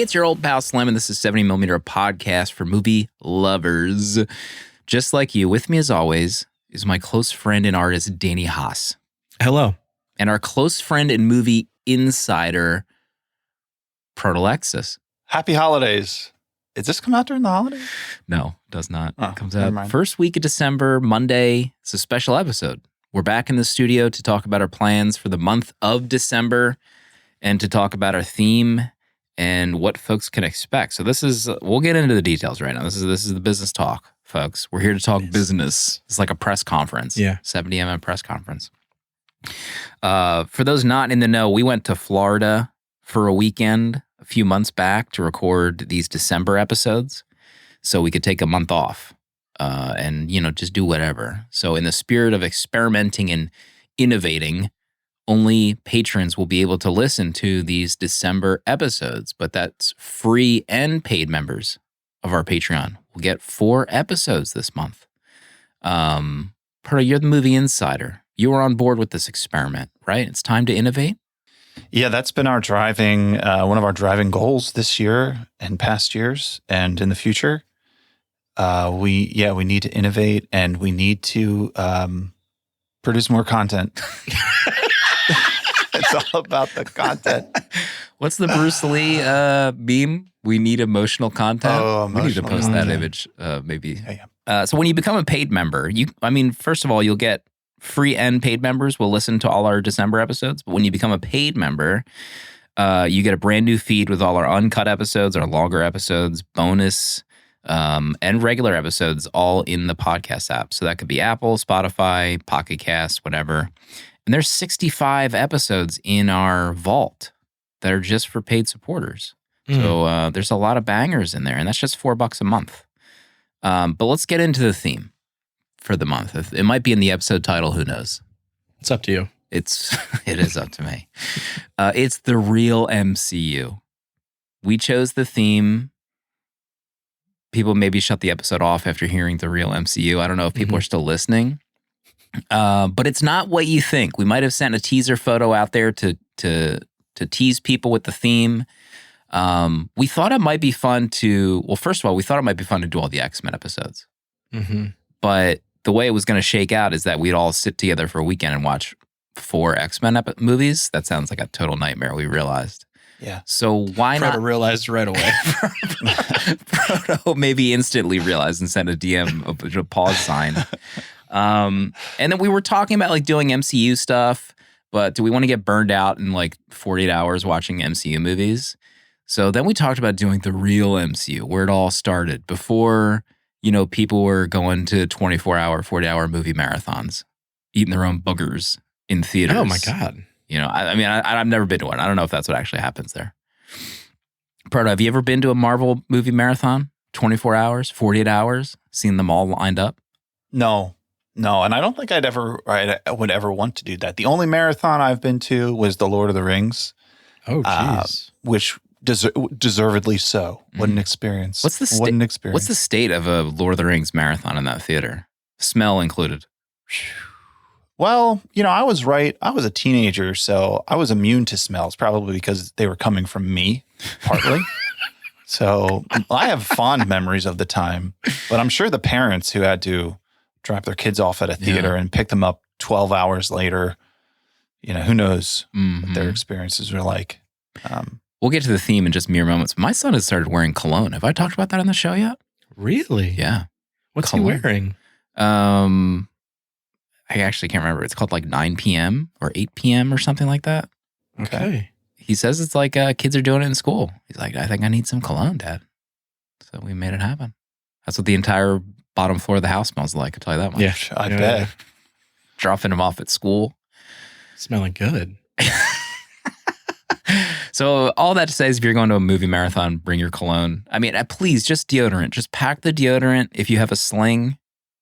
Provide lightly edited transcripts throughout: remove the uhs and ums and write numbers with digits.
it's your old pal Slim, and this is 70mm, a podcast for movie lovers. Just like you, with me as always is my close friend and artist, Danny Haas. Hello. And our close friend and movie insider, Protolexis. Happy holidays. Does this come out during the holidays? No, it does not. Oh, it comes out first week of December, Monday. It's a special episode. We're back in the studio to talk about our plans for the month of December and to talk about our theme and what folks can expect. So this is, we'll get into the details right now. This is the business talk, folks. We're here to talk business. It's like a press conference. Yeah. 70mm press conference. For those not in the know, we went to Florida for a weekend a few months back to record these December episodes so we could take a month off and, just do whatever. So in the spirit of experimenting and innovating, only patrons will be able to listen to these December episodes, but that's free and paid members of our Patreon will get 4 episodes this month. You're the movie insider. You were on board with this experiment, right? It's time to innovate. Yeah, that's been our one of our driving goals this year and past years and in the future. We need to innovate and we need to produce more content. It's all about the content. What's the Bruce Lee meme? We need emotional content. Oh, we need to post that image, maybe. So when you become a paid member, first of all, you'll get free and paid members will listen to all our December episodes. But when you become a paid member, you get a brand new feed with all our uncut episodes, our longer episodes, bonus, and regular episodes all in the podcast app. So that could be Apple, Spotify, Pocket Cast, whatever. And there's 65 episodes in our vault that are just for paid supporters. So there's a lot of bangers in there, and that's just $4 a month. But let's get into the theme for the month. It might be in the episode title, who knows? It's up to you. It is up to me. It's the Real MCU. We chose the theme. People maybe shut the episode off after hearing the Real MCU. I don't know if people are still listening. But it's not what you think. We might have sent a teaser photo out there to tease people with the theme. We thought it might be fun first of all, we thought it might be fun to do all the X-Men episodes. Mm-hmm. But the way it was going to shake out is that we'd all sit together for a weekend and watch 4 X-Men movies. That sounds like a total nightmare, we realized. Yeah. So why not? Proto realized right away. Proto maybe instantly realized and sent a DM, a pause sign. And then we were talking about doing MCU stuff, but do we want to get burned out in 48 hours watching MCU movies? So then we talked about doing the Real MCU, where it all started before, people were going to 24-hour, 40-hour movie marathons, eating their own boogers in theaters. Oh my God. I've never been to one. I don't know if that's what actually happens there. Proto, have you ever been to a Marvel movie marathon? 24 hours, 48 hours, seen them all lined up? No, and I don't think I would ever want to do that. The only marathon I've been to was the Lord of the Rings. Oh, jeez. Which deservedly so. What an experience. What's the state of a Lord of the Rings marathon in that theater? Smell included. Well, I was right. I was a teenager, so I was immune to smells, probably because they were coming from me, partly. So I have fond memories of the time, but I'm sure the parents who had to drop their kids off at a theater and pick them up 12 hours later, who knows what their experiences were like. We'll get to the theme in just mere moments. My son has started wearing cologne. Have I talked about that on the show yet? Really? Yeah. What's he wearing? I actually can't remember. It's called 9 p.m. or 8 p.m. or something like that. Okay. He says it's kids are doing it in school. He's like, I think I need some cologne, Dad. So we made it happen. That's what the entire bottom floor of the house smells like. I'll tell you that much. Yeah, I bet. Dropping him off at school. Smelling good. So all that to say is if you're going to a movie marathon, bring your cologne. Please, just deodorant. Just pack the deodorant. If you have a sling,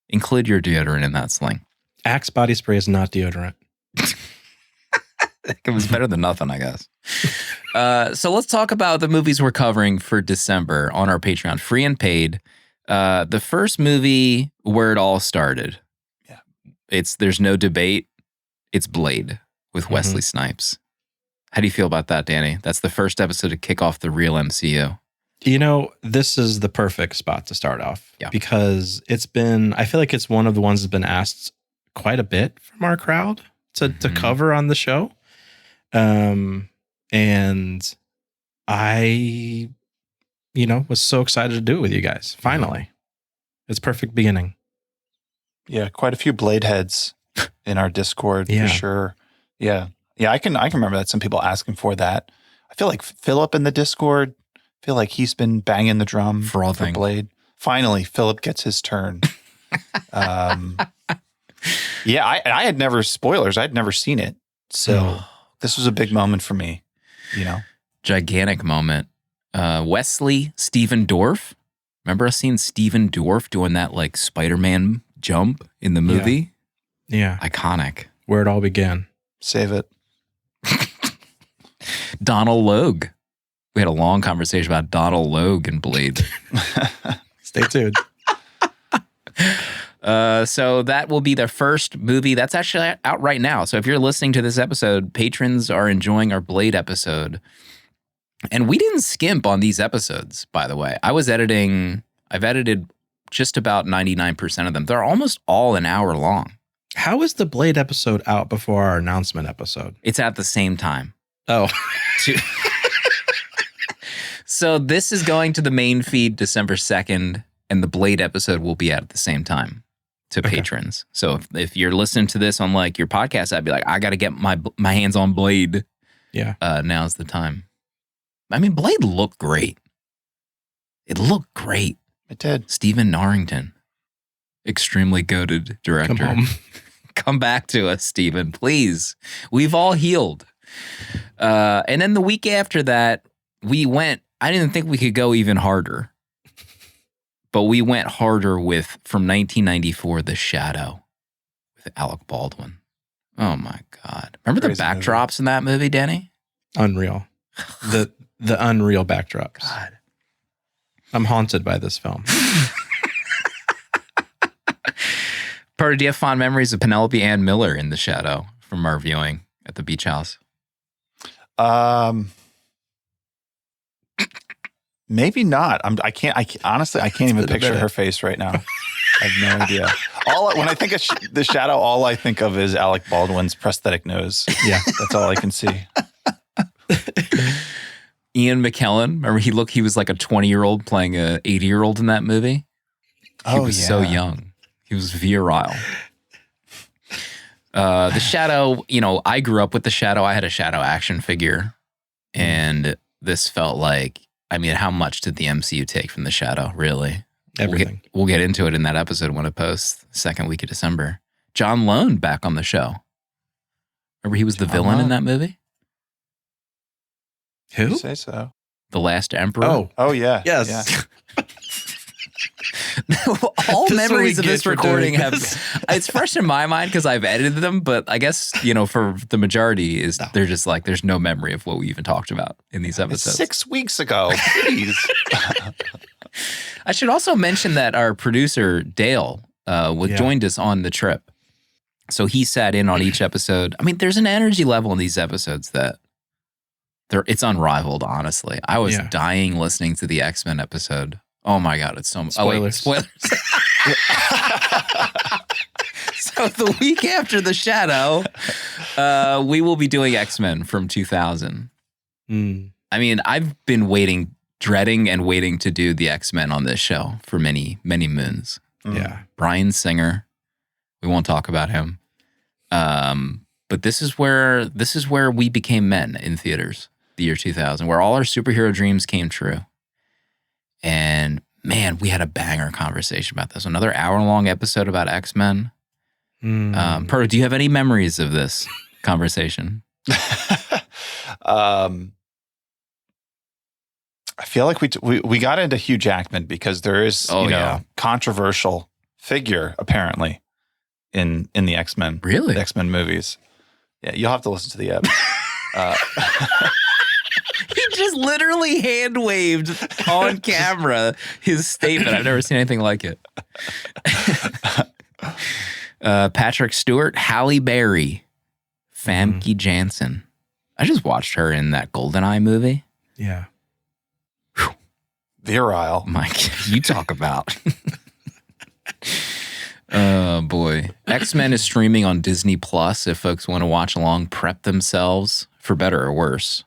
include your deodorant in that sling. Axe body spray is not deodorant. It was better than nothing, I guess. So let's talk about the movies we're covering for December on our Patreon, free and paid. The first movie where it all started. Yeah. There's no debate. It's Blade with Wesley Snipes. How do you feel about that, Danny? That's the first episode to kick off the Real MCU. You know, this is the perfect spot to start off because I feel like it's one of the ones that's been asked quite a bit from our crowd to cover on the show. And I, was so excited to do it with you guys. Finally. It's perfect beginning. Yeah. Quite a few blade heads in our Discord for sure. Yeah. Yeah. I can remember that some people asking for that. I feel like Philip in the Discord, he's been banging the drum for Blade. Finally, Philip gets his turn. I had never seen it. So this was a big moment for me, Gigantic moment. Wesley Stephen Dorff. Remember us seeing Stephen Dorff doing that like Spider-Man jump in the movie? Yeah. Iconic. Where it all began. Save it. Donald Logue. We had a long conversation about Donald Logue and Blade. Stay tuned. So that will be the first movie that's actually out right now. So if you're listening to this episode, patrons are enjoying our Blade episode. And we didn't skimp on these episodes, by the way. I've edited just about 99% of them. They're almost all an hour long. How is the Blade episode out before our announcement episode? It's at the same time. Oh. So this is going to the main feed December 2nd, and the Blade episode will be out at the same time to patrons. So if you're listening to this on like your podcast, I'd be like, I got to get my hands on Blade. Yeah. Now's the time. I mean, Blade looked great. It looked great. It did. Stephen Norrington, extremely goated director. Come home. Come back to us, Stephen, please. We've all healed. And then the week after that, I didn't think we could go even harder. But we went harder with, from 1994, The Shadow with Alec Baldwin. Oh my God. Remember the backdrops in that movie, Danny? Unreal. The unreal backdrops. God. I'm haunted by this film. Parker, do you have fond memories of Penelope Ann Miller in The Shadow from our viewing at the beach house? Maybe not. I can't even picture her face right now. I have no idea. When I think of The Shadow, all I think of is Alec Baldwin's prosthetic nose. Yeah, that's all I can see. Ian McKellen, remember he was like a 20-year-old playing a 80-year-old in that movie? He was so young. He was virile. The Shadow, I grew up with The Shadow. I had a Shadow action figure. And this felt like, how much did the MCU take from The Shadow, really? Everything. We'll get into it in that episode when it posts, second week of December. John Lone back on the show. Remember he was the villain in that movie? Who? You say so. The Last Emperor. Oh yeah. Yes. Yeah. All memories of this recording it's fresh in my mind because I've edited them, but I guess, for the majority they're just like, there's no memory of what we even talked about in these episodes. 6 weeks ago, please. I should also mention that our producer, Dale, joined us on the trip. So he sat in on each episode. There's an energy level in these episodes that it's unrivaled, honestly. I was dying listening to the X-Men episode. Oh my God, it's so much. Spoilers. Spoilers. So the week after The Shadow, we will be doing X-Men from 2000. I've been dreading and waiting to do the X-Men on this show for many, many moons. Yeah. Bryan Singer. We won't talk about him. But this is where we became men in theaters, the year 2000, where all our superhero dreams came true. And man, we had a banger conversation about this. Another hour-long episode about X-Men. Per, do you have any memories of this conversation? I feel like we got into Hugh Jackman because there is controversial figure apparently in the X-Men. Really? The X-Men movies. Yeah, you'll have to listen to the episode. He just literally hand waved on camera his statement. I've never seen anything like it. Patrick Stewart, Halle Berry, Famke Janssen. I just watched her in that GoldenEye movie. Yeah. Virile. Mike, you talk about. Oh, boy. X-Men is streaming on Disney Plus if folks want to watch along, prep themselves, for better or worse.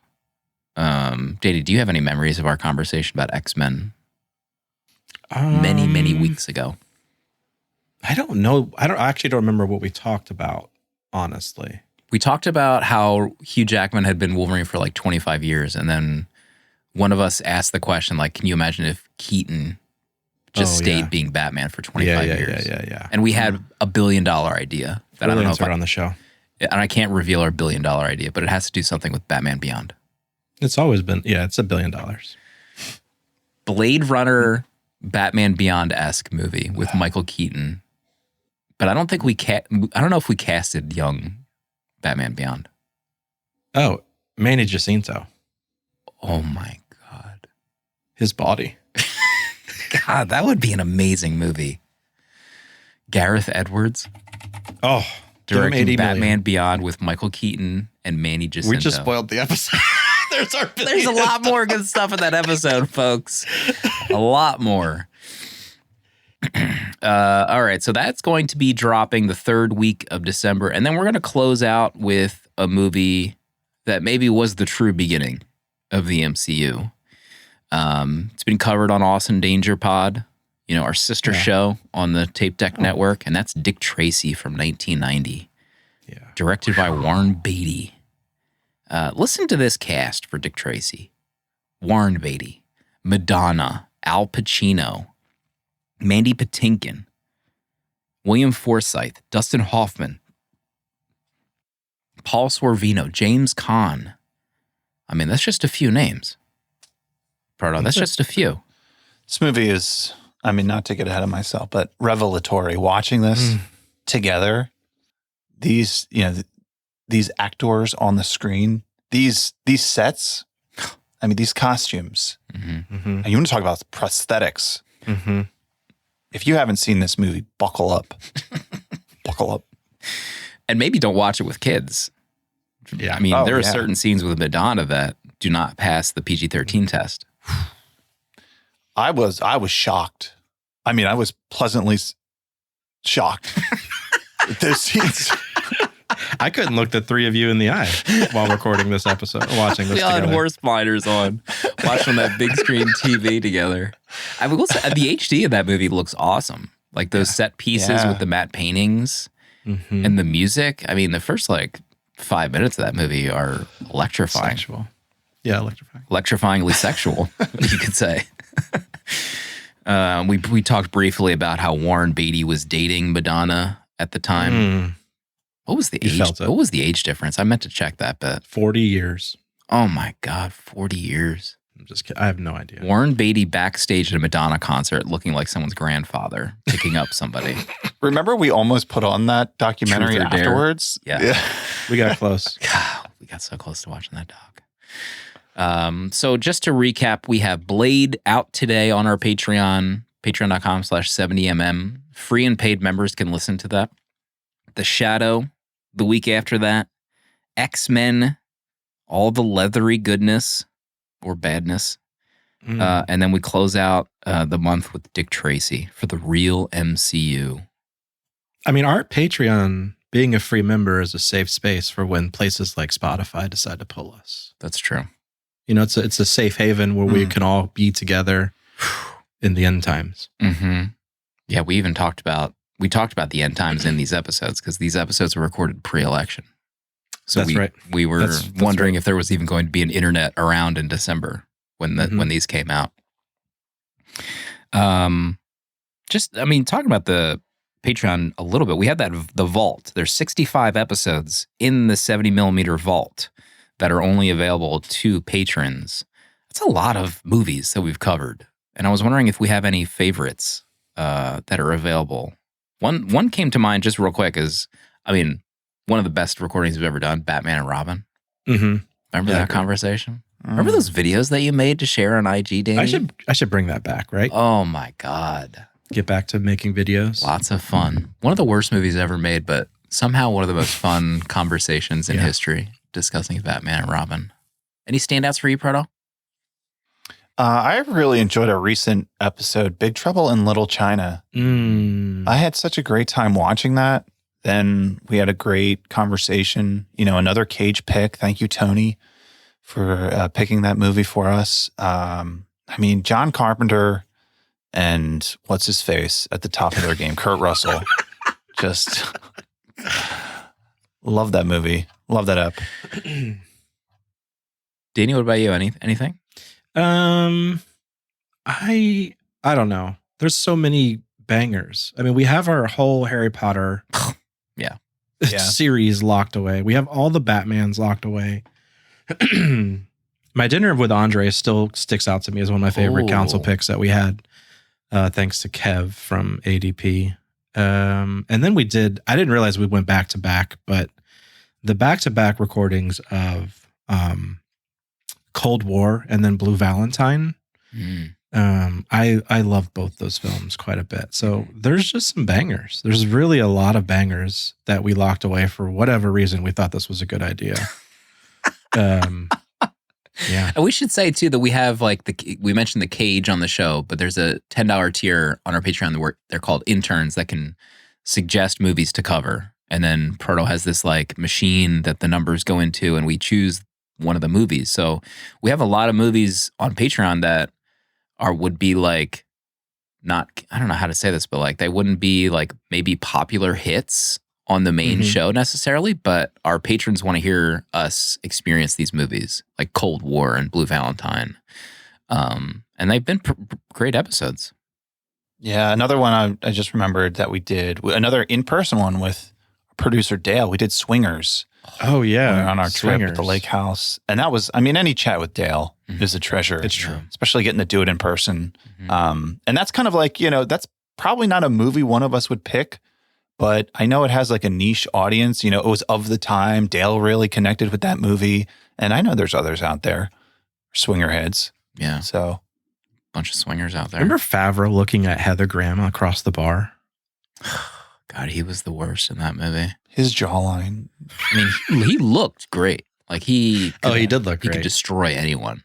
JD, do you have any memories of our conversation about X-Men many weeks ago? I don't know. I actually don't remember what we talked about, honestly. We talked about how Hugh Jackman had been Wolverine for like 25 years, and then one of us asked the question, like, can you imagine if Keaton just stayed being Batman for 25 years? Yeah. And we had $1 billion idea that I don't know if on the show. And I can't reveal our $1 billion idea, but it has to do something with Batman Beyond. It's always been, it's $1 billion. Blade Runner, Batman Beyond-esque movie with Michael Keaton. But I don't think I don't know if we casted young Batman Beyond. Oh, Manny Jacinto. Oh my God. His body. God, that would be an amazing movie. Gareth Edwards. Oh, directing Batman Beyond with Michael Keaton and Manny Jacinto. We just spoiled the episode. There's a lot more good stuff in that episode, folks. A lot more. All right, so that's going to be dropping the third week of December, and then we're going to close out with a movie that maybe was the true beginning of the MCU. It's been covered on Awesome Danger Pod, our sister show on the Tape Deck Network, and that's Dick Tracy from 1990. Yeah, directed by Warren Beatty. Listen to this cast for Dick Tracy: Warren Beatty, Madonna, Al Pacino, Mandy Patinkin, William Forsythe, Dustin Hoffman, Paul Sorvino, James Caan. I mean, that's just a few names. Pardon, that's just a few. This movie is, not to get ahead of myself, but revelatory. Watching this together, these actors on the screen, these sets, these costumes, and you want to talk about prosthetics. Mm-hmm. If you haven't seen this movie, buckle up. Buckle up. And maybe don't watch it with kids. Yeah. There are certain scenes with Madonna that do not pass the PG-13 test. I was shocked. I was pleasantly shocked. Those scenes. I couldn't look the three of you in the eye while recording this episode, watching this we all together. had horse blinders on, watching that big screen TV together. Will say, the HD of that movie looks awesome. Like those set pieces with the matte paintings and the music. The first 5 minutes of that movie are electrifying. Sexual. Yeah, electrifying. Electrifyingly sexual, you could say. We talked briefly about how Warren Beatty was dating Madonna at the time. What was the age? What was the age difference? I meant to check that, but 40 years. Oh my God, 40 years. I'm just kidding. I have no idea. Warren Beatty backstage at a Madonna concert looking like someone's grandfather picking up somebody. Remember we almost put on that documentary afterwards? Yeah. We got close. God, we got so close to watching that doc. So just to recap, we have Blade out today on our Patreon, patreon.com/70mm. Free and paid members can listen to that. The Shadow, the week after that. X-Men, all the leathery goodness or badness. And then we close out the month with Dick Tracy for the Real MCU. Our Patreon, being a free member, is a safe space for when places like Spotify decide to pull us. That's true. It's a safe haven where we can all be together in the end times. Mm-hmm. Yeah, we even talked about the end times in these episodes because these episodes were recorded pre-election. So that's right. We were wondering if there was even going to be an internet around in December when these came out. Talking about the Patreon a little bit, we had the vault. There's 65 episodes in the 70mm vault that are only available to patrons. That's a lot of movies that we've covered. And I was wondering if we have any favorites that are available. One came to mind just real quick is, one of the best recordings we've ever done, Batman and Robin. Mm-hmm. Remember that conversation? Remember those videos that you made to share on IG, Danny? I should bring that back, right? Oh my God. Get back to making videos. Lots of fun. One of the worst movies ever made, but somehow one of the most fun conversations in history. discussing Batman and Robin. Any standouts for you, Proto? I really enjoyed a recent episode, Big Trouble in Little China. I had such a great time watching that. Then we had a great conversation. Another Cage pick. Thank you, Tony, for picking that movie for us. John Carpenter and what's his face at the top of their game, Kurt Russell. Just love that movie. Love that app. Danny, what about you? Anything? I don't know. There's so many bangers. We have our whole Harry Potter series locked away. We have all the Batmans locked away. My Dinner with Andre still sticks out to me as one of my favorite council picks that we had, thanks to Kev from ADP. And then I didn't realize we went back to back, but the back-to-back recordings of Cold War and then Blue Valentine. I love both those films quite a bit. So there's just some bangers. There's really a lot of bangers that we locked away for whatever reason. We thought this was a good idea. Yeah. And we should say too that we have we mentioned the Cage on the show, but there's a $10 tier on our Patreon where they're called interns that can suggest movies to cover. And then Proto has this machine that the numbers go into and we choose one of the movies. So we have a lot of movies on Patreon that would be not, I don't know how to say this, but they wouldn't be maybe popular hits on the main show necessarily, but our patrons want to hear us experience these movies like Cold War and Blue Valentine. And they've been great episodes. Yeah, another one I just remembered that we did, another in-person one with producer Dale. We did Swingers. Oh, yeah. On our trip at the lake house. And that was, any chat with Dale is a treasure. It's true. Especially getting to do it in person. And that's kind of that's probably not a movie one of us would pick, but I know it has a niche audience. It was of the time. Dale really connected with that movie. And I know there's others out there, swinger heads. Yeah. So. Bunch of swingers out there. Remember Favreau looking at Heather Graham across the bar? God, he was the worst in that movie. His jawline. He looked great. He did look great. He could destroy anyone.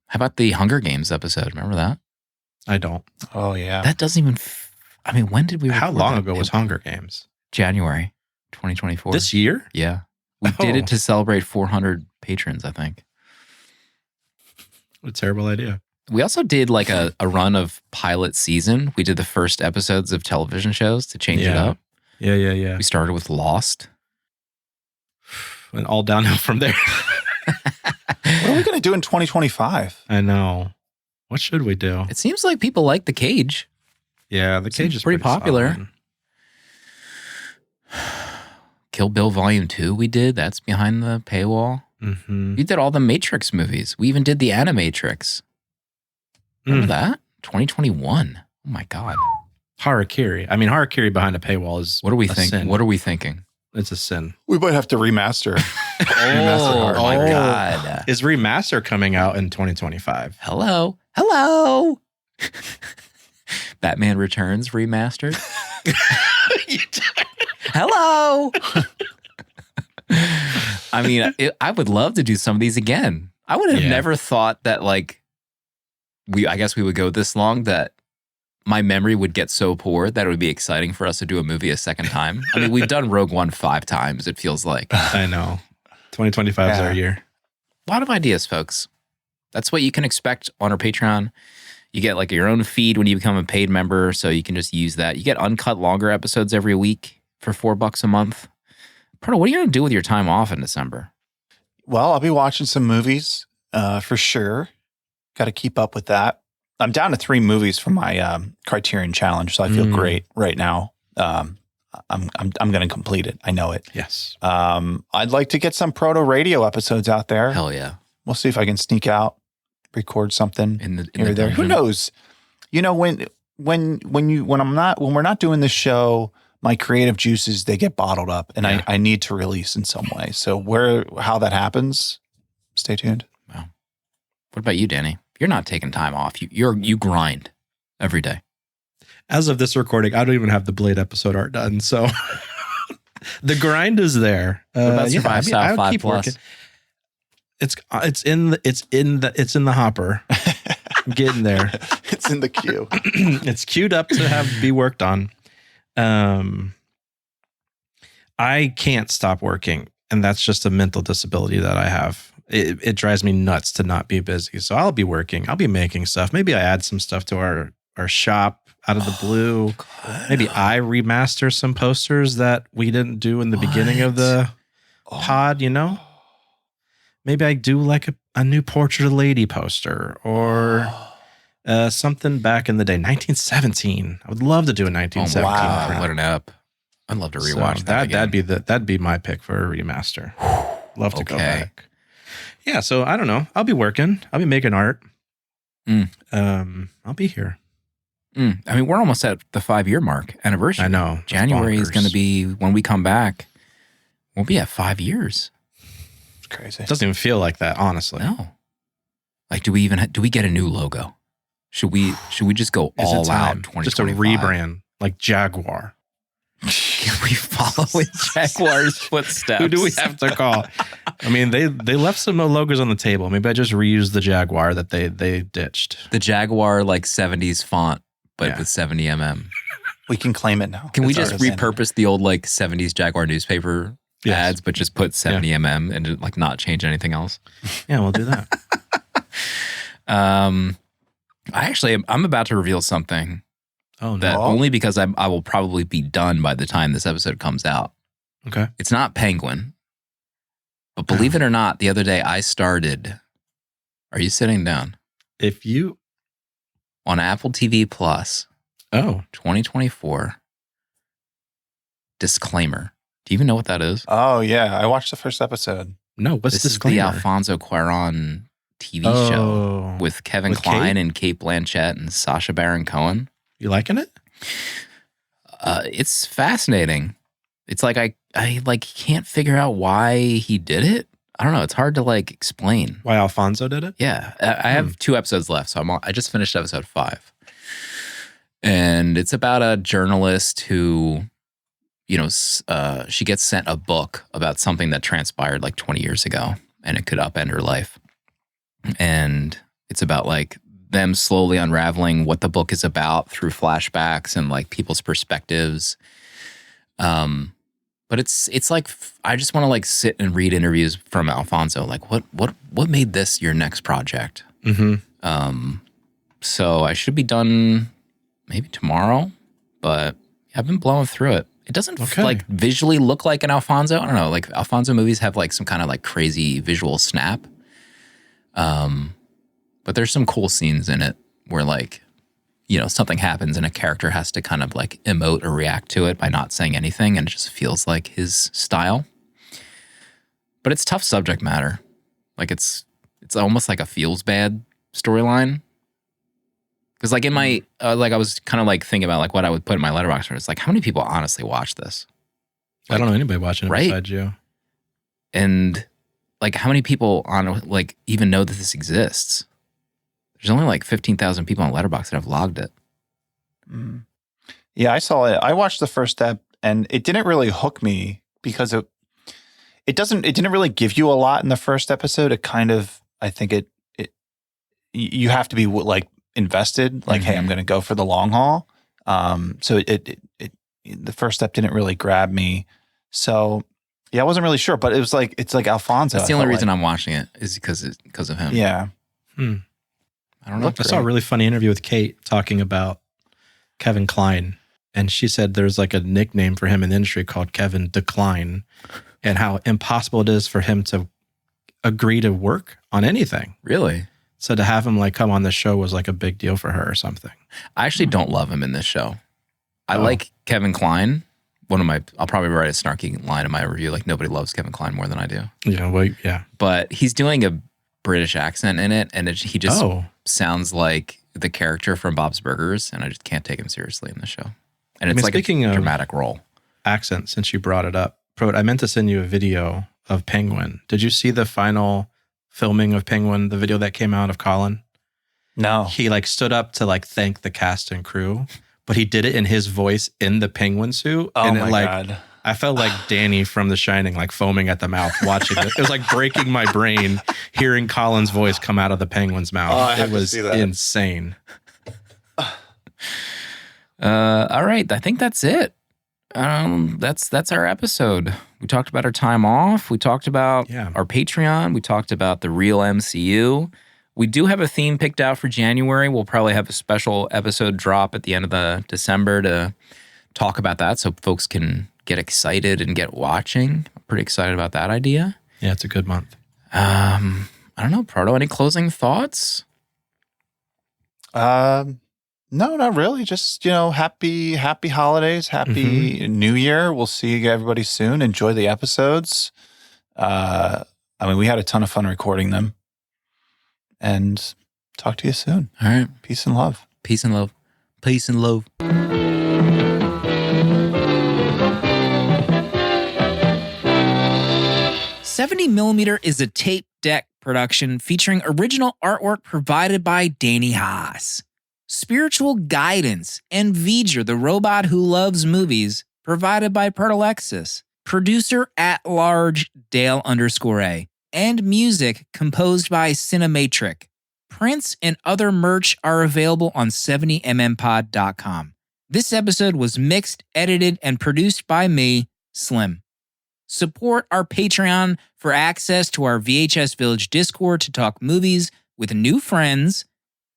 How about the Hunger Games episode? Remember that? I don't. Oh, yeah. That doesn't even... when did we... How long ago was Hunger Games? January 2024. This year? Yeah. We did it to celebrate 400 patrons, I think. What a terrible idea. We also did a run of pilot season. We did the first episodes of television shows to change it up. Yeah. We started with Lost. Went all downhill from there. What are we going to do in 2025? I know. What should we do? It seems like people like The Cage. Yeah, The Cage is pretty popular. Kill Bill Volume 2 we did. That's behind the paywall. Mm-hmm. We did all the Matrix movies. We even did the Animatrix. Remember that? 2021. Oh my God. Harakiri. Harakiri behind a paywall is What are we thinking? What are we thinking? It's a sin. We might have to remaster. Oh my God. Is Remaster coming out in 2025? Hello. Batman Returns remastered. Hello. I would love to do some of these again. I would have never thought that I guess we would go this long that my memory would get so poor that it would be exciting for us to do a movie a second time. We've done Rogue One 5 times, it feels like. I know. 2025 is our year. A lot of ideas, folks. That's what you can expect on our Patreon. You get your own feed when you become a paid member, so you can just use that. You get uncut longer episodes every week for $4 a month. Proto, what are you going to do with your time off in December? Well, I'll be watching some movies for sure. Got to keep up with that. I'm down to 3 movies for my Criterion Challenge, so I feel great right now. I'm going to complete it. I know it. Yes. I'd like to get some Proto Radio episodes out there. Hell yeah. We'll see if I can sneak out, record something here or there. Who knows? When we're not doing the show, my creative juices, they get bottled up, and I need to release in some way. So how that happens, stay tuned. Wow. What about you, Danny? You're not taking time off. You grind every day. As of this recording, I don't even have the Blade episode art done. So The grind is there. Survive Style 5 Plus? Working. It's in the hopper. I'm getting there. It's in the queue. It's queued up to be worked on. I can't stop working, and that's just a mental disability that I have. It drives me nuts to not be busy. So I'll be working. I'll be making stuff. Maybe I add some stuff to our shop out of the blue. God. Maybe I remaster some posters that we didn't do in the beginning of the pod, you know? Maybe I do like a new Portrait of a Lady poster or something back in the day. 1917. I would love to do a 1917. Wow, what an app. I'd love to rewatch so that again. That'd be my pick for a remaster. Love to go back. Yeah, so I don't know. I'll be working. I'll be making art. I'll be here. I mean, we're almost at the 5-year mark anniversary. I know. January is going to be when we come back. We'll be at 5 years. It's crazy. It doesn't even feel like that, honestly. No. Like, do we get a new logo? Should we just go all out? 2025? Just a rebrand, like Jaguar. Can we follow in Jaguar's footsteps? Who do we have to call? I mean, they left some logos on the table. Maybe I just reused the Jaguar that they ditched. The Jaguar, like 70s font, but with 70 mm. We can claim it now. Can we just repurpose the old like 70s Jaguar newspaper ads, but just put 70 mm and like not change anything else? Yeah, we'll do that. I'm about to reveal something. Oh, no. That only because I will probably be done by the time this episode comes out. Okay. It's not Penguin. But believe it or not, the other day I started. Are you sitting down? On Apple TV Plus. 2024. Disclaimer. Do you even know what that is? Oh, yeah. I watched the first episode. No, what's this Disclaimer? Is the Alfonso Cuarón TV show with Kevin Kline and Cate Blanchett and Sacha Baron Cohen. You liking it? It's fascinating. It's like I like can't figure out why he did it. I don't know. It's hard to like explain. Why Alfonso did it? Yeah. I have 2 episodes left, so I just finished episode 5. And it's about a journalist who, she gets sent a book about something that transpired like 20 years ago, and it could upend her life. And it's about like them slowly unraveling what the book is about through flashbacks and like people's perspectives. But it's like I just want to like sit and read interviews from Alfonso. Like what made this your next project? Mm-hmm. So I should be done maybe tomorrow, but I've been blowing through it. It doesn't like visually look like an Alfonso. I don't know. Like Alfonso movies have like some kind of like crazy visual snap. But there's some cool scenes in it where like, something happens and a character has to kind of like emote or react to it by not saying anything. And it just feels like his style. But it's tough subject matter. Like it's almost like a feels bad storyline. Because like in my, I was kind of like thinking about like what I would put in my letterbox. It's like, how many people honestly watch this? Like, I don't know anybody watching it besides you. And like how many people like even know that this exists? There's only like 15,000 people on Letterboxd that have logged it. Mm. Yeah, I saw it. I watched the first step, and it didn't really hook me because it didn't really give you a lot in the first episode. It kind of, I think you have to be like invested. Like, hey, I'm going to go for the long haul. So the first step didn't really grab me. So yeah, I wasn't really sure, but it's like Alfonso. That's the only reason I'm watching it is because of him. Yeah. I don't know. I saw a really funny interview with Kate talking about Kevin Kline, and she said there's like a nickname for him in the industry called Kevin Decline, and how impossible it is for him to agree to work on anything. Really? So to have him like come on the show was like a big deal for her or something. I actually don't love him in this show. I like Kevin Kline. I'll probably write a snarky line in my review, like nobody loves Kevin Kline more than I do. Yeah, well, yeah. But he's doing a British accent in it, and he just sounds like the character from Bob's Burgers, and I just can't take him seriously in the show. And it's like a dramatic role. Accent, since you brought it up, I meant to send you a video of Penguin. Did you see the final filming of Penguin, the video that came out of Colin? No. He like stood up to like thank the cast and crew, but he did it in his voice in the Penguin suit. Oh, and my God. I felt like Danny from The Shining, like foaming at the mouth watching it. It was like breaking my brain hearing Colin's voice come out of the penguin's mouth. It was insane. All right. I think that's it. That's our episode. We talked about our time off. We talked about our Patreon. We talked about the Real MCU. We do have a theme picked out for January. We'll probably have a special episode drop at the end of the December to talk about that so folks can get excited and get watching. I'm pretty excited about that idea. Yeah, it's a good month. I don't know, Proto, any closing thoughts? No, not really. Just, happy holidays, happy New Year. We'll see everybody soon. Enjoy the episodes. We had a ton of fun recording them. And talk to you soon. All right. Peace and love. Peace and love. Peace and love. 70mm is a tape deck production featuring original artwork provided by Danny Haas. Spiritual guidance and V'ger, the robot who loves movies, provided by Pertalexis. Producer at large Dale_A. And music composed by Cinematric. Prints and other merch are available on 70mmpod.com. This episode was mixed, edited, and produced by me, Slim. Support our Patreon for access to our VHS Village Discord to talk movies with new friends,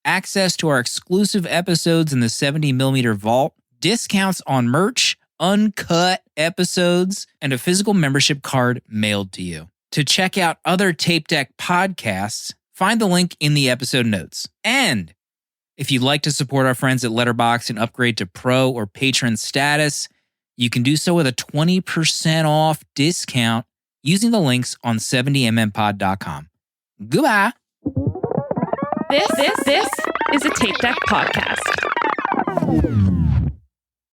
access to our exclusive episodes in the 70mm vault, discounts on merch, uncut episodes, and a physical membership card mailed to you. To check out other Tape Deck podcasts, find the link in the episode notes. And if you'd like to support our friends at Letterboxd and upgrade to pro or patron status, you can do so with a 20% off discount using the links on 70mmpod.com. Goodbye. This is a Tape Deck podcast.